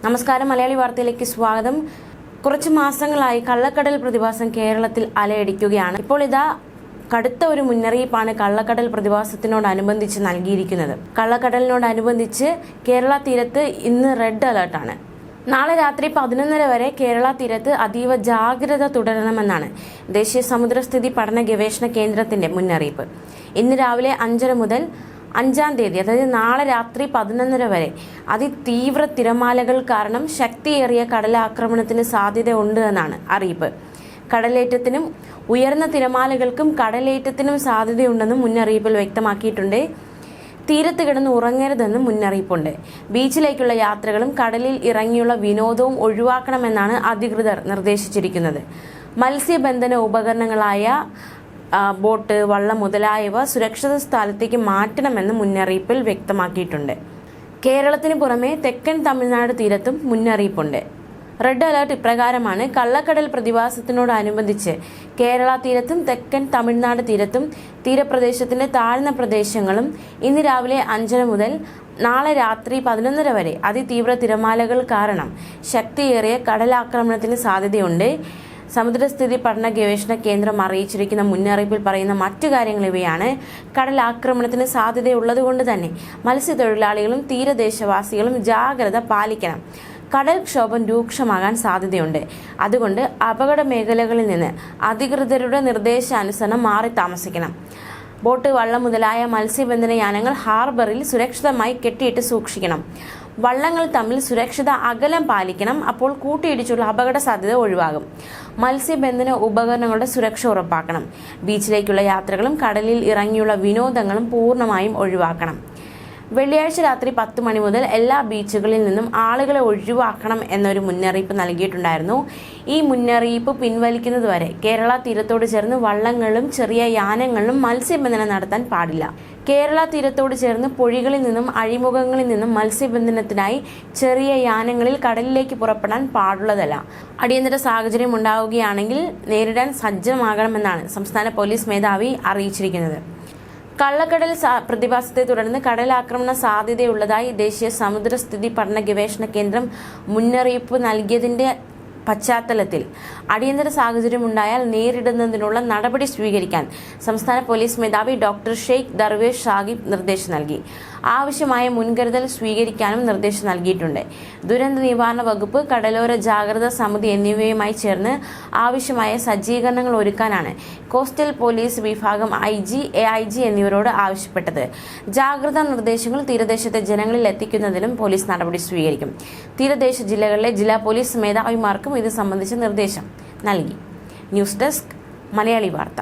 നമസ്കാരം, മലയാളി വാർത്തയിലേക്ക് സ്വാഗതം. കുറച്ച് മാസങ്ങളായി കള്ളക്കടൽ പ്രതിഭാസം കേരളത്തിൽ അലയടിക്കുകയാണ്. ഇപ്പോൾ ഇതാ കടുത്ത ഒരു മുന്നറിയിപ്പാണ് കള്ളക്കടൽ പ്രതിഭാസത്തിനോടനുബന്ധിച്ച് നൽകിയിരിക്കുന്നത്. കള്ളക്കടലിനോടനുബന്ധിച്ച് കേരള തീരത്ത് ഇന്ന് റെഡ് അലർട്ടാണ്. നാളെ രാത്രി 11:30 വരെ കേരള തീരത്ത് അതീവ ജാഗ്രത തുടരണമെന്നാണ് ദേശീയ സമുദ്രസ്ഥിതി പഠന ഗവേഷണ കേന്ദ്രത്തിന്റെ മുന്നറിയിപ്പ്. ഇന്ന് രാവിലെ 5:30 മുതൽ 5-ാം തീയതി, അതായത് നാളെ രാത്രി 11:30 വരെ അതിതീവ്ര തിരമാലകൾ കാരണം ശക്തിയേറിയ കടലാക്രമണത്തിന് സാധ്യതയുണ്ട് എന്നാണ് അറിയിപ്പ്. കടലേറ്റത്തിനും ഉയർന്ന തിരമാലകൾക്കും കടലേറ്റത്തിനും സാധ്യതയുണ്ടെന്നും മുന്നറിയിപ്പിൽ വ്യക്തമാക്കിയിട്ടുണ്ട്. തീരത്ത് കിടന്ന് ഉറങ്ങരുതെന്നും മുന്നറിയിപ്പുണ്ട്. ബീച്ചിലേക്കുള്ള യാത്രകളും കടലിൽ ഇറങ്ങിയുള്ള വിനോദവും ഒഴിവാക്കണമെന്നാണ് അധികൃതർ നിർദ്ദേശിച്ചിരിക്കുന്നത്. മത്സ്യബന്ധന ഉപകരണങ്ങളായ ബോട്ട്, വള്ളം മുതലായവ സുരക്ഷിത സ്ഥലത്തേക്ക് മാറ്റണമെന്ന് മുന്നറിയിപ്പിൽ വ്യക്തമാക്കിയിട്ടുണ്ട്. കേരളത്തിന് പുറമെ തെക്കൻ തമിഴ്നാട് തീരത്തും മുന്നറിയിപ്പുണ്ട്. റെഡ് അലർട്ട് ഇപ്രകാരമാണ്. കള്ളക്കടൽ പ്രതിഭാസത്തിനോടനുബന്ധിച്ച് കേരള തീരത്തും തെക്കൻ തമിഴ്നാട് തീരത്തും തീരപ്രദേശത്തിന്റെ താഴ്ന്ന പ്രദേശങ്ങളും ഇന്ന് രാവിലെ 5:30 മുതൽ നാളെ രാത്രി 11:30 വരെ അതിതീവ്ര തിരമാലകൾ കാരണം ശക്തിയേറിയ കടലാക്രമണത്തിന് സാധ്യതയുണ്ട്. സമുദ്രസ്ഥിതി പഠന ഗവേഷണ കേന്ദ്രം അറിയിച്ചിരിക്കുന്ന മുന്നറിയിപ്പിൽ പറയുന്ന മറ്റു കാര്യങ്ങൾ ഇവയാണ്. കടലാക്രമണത്തിന് സാധ്യതയുള്ളതുകൊണ്ട് തന്നെ മത്സ്യത്തൊഴിലാളികളും തീരദേശവാസികളും ജാഗ്രത പാലിക്കണം. കടൽക്ഷോഭം രൂക്ഷമാകാൻ സാധ്യതയുണ്ട്. അതുകൊണ്ട് അപകട മേഖലകളിൽ നിന്ന് അധികൃതരുടെ നിർദ്ദേശാനുസരണം മാറി താമസിക്കണം. ബോട്ട്, വള്ളം മുതലായ മത്സ്യബന്ധന യാനങ്ങൾ ഹാർബറിൽ സുരക്ഷിതമായി കെട്ടിയിട്ട് സൂക്ഷിക്കണം. വള്ളങ്ങൾ തമ്മിൽ സുരക്ഷിത അകലം പാലിക്കണം. അപ്പോൾ കൂട്ടിയിടിച്ചുള്ള അപകട സാധ്യത ഒഴിവാകും. മത്സ്യബന്ധന ഉപകരണങ്ങളുടെ സുരക്ഷ ഉറപ്പാക്കണം. ബീച്ചിലേക്കുള്ള യാത്രകളും കടലിൽ ഇറങ്ങിയുള്ള വിനോദങ്ങളും പൂർണ്ണമായും ഒഴിവാക്കണം. വെള്ളിയാഴ്ച രാത്രി 10 മണി മുതൽ എല്ലാ ബീച്ചുകളിൽ നിന്നും ആളുകളെ ഒഴിവാക്കണം എന്നൊരു മുന്നറിയിപ്പ് നൽകിയിട്ടുണ്ടായിരുന്നു. ഈ മുന്നറിയിപ്പ് പിൻവലിക്കുന്നതുവരെ കേരള തീരത്തോട് ചേർന്ന് വള്ളങ്ങളും ചെറിയ യാനങ്ങളിലും മത്സ്യബന്ധനം നടത്താൻ പാടില്ല. കേരള തീരത്തോട് ചേർന്ന് പൊഴികളിൽ നിന്നും അഴിമുഖങ്ങളിൽ നിന്നും മത്സ്യബന്ധനത്തിനായി ചെറിയ യാനങ്ങളിൽ കടലിലേക്ക് പുറപ്പെടാൻ പാടുള്ളതല്ല. അടിയന്തര സാഹചര്യം ഉണ്ടാവുകയാണെങ്കിൽ നേരിടാൻ സജ്ജമാകണമെന്നാണ് സംസ്ഥാന പോലീസ് മേധാവി അറിയിച്ചിരിക്കുന്നത്. കള്ളക്കടൽ പ്രതിഭാസത്തെ തുടർന്ന് കടലാക്രമണ സാധ്യതയുള്ളതായി ദേശീയ സമുദ്രസ്ഥിതി പഠന ഗവേഷണ കേന്ദ്രം മുന്നറിയിപ്പ് നൽകിയതിന്റെ പശ്ചാത്തലത്തിൽ അടിയന്തര സാഹചര്യം ഉണ്ടായാൽ നേരിടുന്നതിനുള്ള നടപടി സ്വീകരിക്കാൻ സംസ്ഥാന പോലീസ് മേധാവി ഡോക്ടർ ഷെയ്ഖ് ദർവേഷ് സാഹിബ് നിർദ്ദേശം നൽകി. ആവശ്യമായ മുൻകരുതൽ സ്വീകരിക്കാനും നിർദ്ദേശം നൽകിയിട്ടുണ്ട്. ദുരന്ത നിവാരണ വകുപ്പ്, കടലോര ജാഗ്രതാ സമിതി എന്നിവയുമായി ചേർന്ന് ആവശ്യമായ സജ്ജീകരണങ്ങൾ ഒരുക്കാനാണ് കോസ്റ്റൽ പോലീസ് വിഭാഗം IG, AIG എന്നിവരോട് ആവശ്യപ്പെട്ടത്. ജാഗ്രതാ നിർദ്ദേശങ്ങൾ തീരദേശത്തെ ജനങ്ങളിൽ എത്തിക്കുന്നതിനും പോലീസ് നടപടി സ്വീകരിക്കും. തീരദേശ ജില്ലകളിലെ ജില്ലാ പോലീസ് മേധാവിമാർക്കും ഇത് സംബന്ധിച്ച നിർദ്ദേശം നൽകി. ന്യൂസ് ഡെസ്ക്, മലയാളി വാർത്ത.